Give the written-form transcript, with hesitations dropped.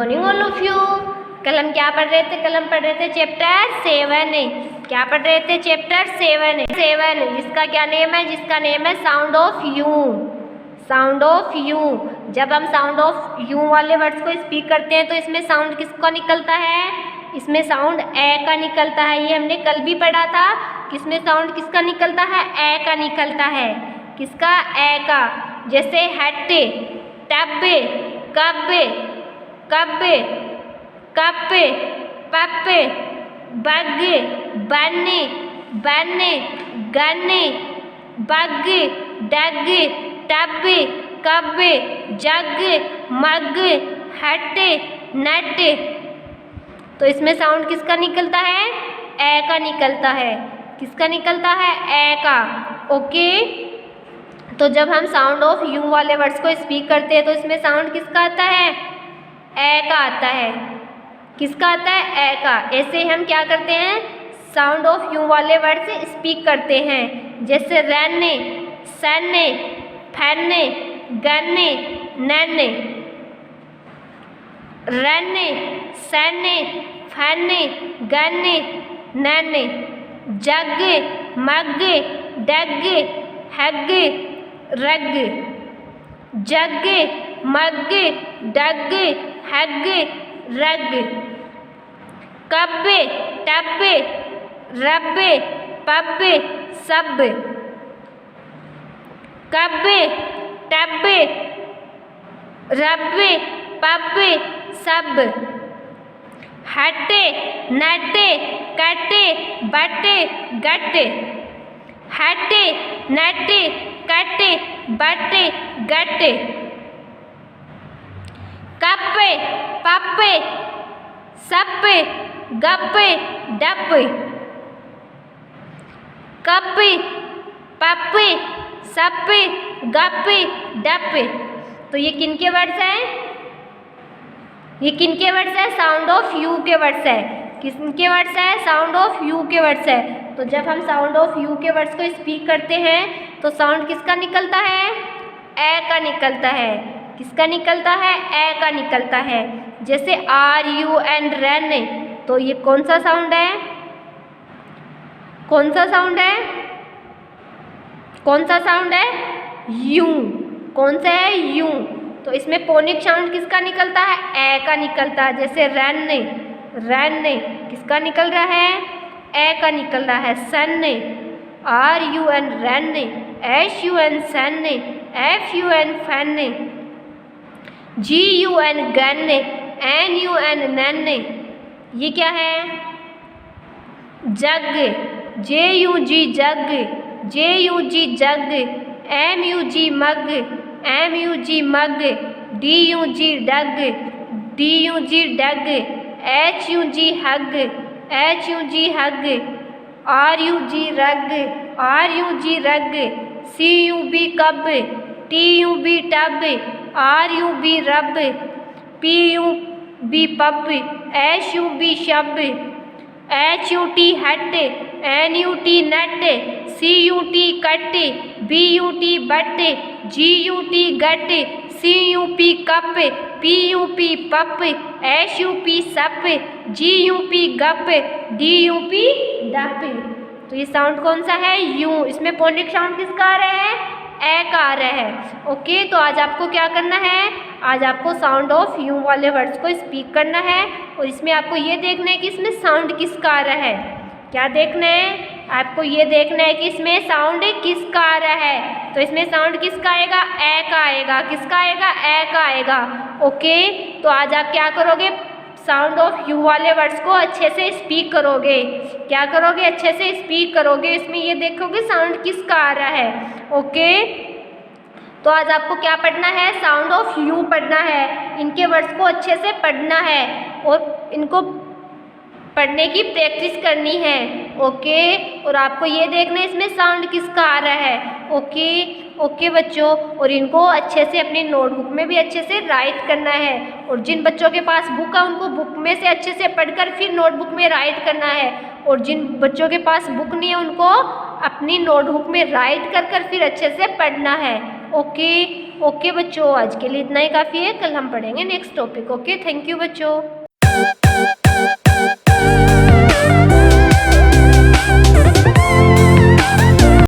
Morning all of you. कल हम क्या पढ़ रहे थे? कल हम पढ़ रहे थे चैप्टर 7। क्या पढ़ रहे थे? चैप्टर 7 जिसका क्या नेम है? जिसका नेम है sound of you. Sound of you. जब हम साउंड ऑफ यू वाले वर्ड्स को स्पीक करते हैं तो इसमें साउंड किसका निकलता है? इसमें साउंड ए का निकलता है। ये हमने कल भी पढ़ा था। किसमें साउंड किसका निकलता है? ए का निकलता है। किसका? ए का। जैसे हट्टे, टब्बे, कब्बे, कब्बे, कप्पे, पप्पे, बग्गे, बन्ने, बन्ने, गन्ने, बग्गे, डग्गे, टब्बे, कब्बे, जग्गे, मग्गे, हट्टे, नट्टे। तो इसमें साउंड किसका निकलता है? ए का निकलता है। किसका निकलता है? ए का। ओके। तो जब हम साउंड ऑफ यू वाले वर्ड्स को स्पीक करते हैं तो इसमें साउंड किसका आता है? ए का आता है। किसका आता है? ए का। ऐसे हम क्या करते हैं? साउंड ऑफ यू वाले वर्ड से स्पीक करते हैं। जैसे रहने, सहने, फैलने, गन्ने, नन्ने। रहने, सहने, फैलने, गन्ने, नन्ने। जग्गे, मग्गे, डग्गे, हग्गे, रग्गे। जग्गे, मग्गे, डग्गे, हग्गे, रग्गे। कब्बे, टब्बे, रब्बे, पब्बे, सब्बे। कब्बे, टब्बे, रब्बे, पब्बे, सब। हट्टे, नट्टे, कट्टे, बट्टे, गट्टे। हट्टे, नट्टे, कट्टे, बट्टे, गट्टे। कप्पे, पप्पे, सप्पे, गप्पे, डप्पे। कप्पे, पप्पे, सप्पे, गप्पे, डप्पे। तो ये किनके वर्ड्स हैं? ये किनके वर्ड्स है? साउंड ऑफ यू के वर्ड्स है। किसके वर्ड्स है? साउंड ऑफ यू के वर्ड्स है। तो जब हम साउंड ऑफ यू के वर्ड्स को स्पीक करते हैं तो साउंड किसका निकलता है? ए का निकलता है। किसका निकलता है? ए का निकलता है। जैसे आर यू एंड रन। तो ये कौन सा साउंड है? कौन सा साउंड है? कौन सा साउंड है? यू। कौन सा है? यू। तो इसमें फोनिक साउंड किसका निकलता है? ए का निकलता है। जैसे रन, रन किसका निकल रहा है? ए का निकल रहा है। Sun, R U N run, S U N sun, F U N fun, G U N gun, N U N nun. ये क्या है? Jug, J U G jug, J U G jug, M U G mug, M U G mug, D U G dug, D U G dug, H U G hug, H U G hug, R U G rug, R U G rug, C you B cub, T U B tub, R U B rub, P U B pub, S U B sub, H U T hut, N U T nut, C U T cut, B U T but, G U T gut, C U P cup, P U P pup, S U P sup, G U P gup, D U P dup. तो ये sound कौन सा है? You. इसमें phonic sound किसका आ रहा है? ए का आ रहा है। ओके। तो आज आपको क्या करना है? आज आपको साउंड ऑफ यू वाले वर्ड्स को स्पीक करना है और इसमें आपको ये देखना है कि इसमें साउंड किसका आ रहा है। क्या देखना है? आपको ये देखना है कि इसमें साउंड किसका आ रहा है। तो इसमें साउंड किसका आएगा? ए का आएगा। किसका आएगा? ए का आएगा। ओके। तो आज आप क्या करोगे? साउंड ऑफ यू वाले वर्ड्स को अच्छे से स्पीक करोगे। क्या करोगे? अच्छे से स्पीक करोगे। इसमें ये देखोगे साउंड किसका आ रहा है। ओके। तो आज आपको क्या पढ़ना है? साउंड ऑफ यू पढ़ना है। इनके वर्ड्स को अच्छे से पढ़ना है और इनको पढ़ने की प्रैक्टिस करनी है। ओके। और आपको ये देखना है इसमें साउंड किसका आ रहा है। ओके। ओके बच्चों। और इनको अच्छे से अपनी नोटबुक में भी अच्छे से राइट करना है और जिन बच्चों के पास बुक है उनको बुक में से अच्छे से पढ़कर फिर नोटबुक में राइट करना है और जिन बच्चों के पास बुक नहीं है उनको अपनी नोटबुक में राइट कर फिर अच्छे से पढ़ना है। ओके ओके बच्चों, आज के लिए इतना ही काफ़ी है। कल हम पढ़ेंगे next topic. Okay, thank you बच्चों।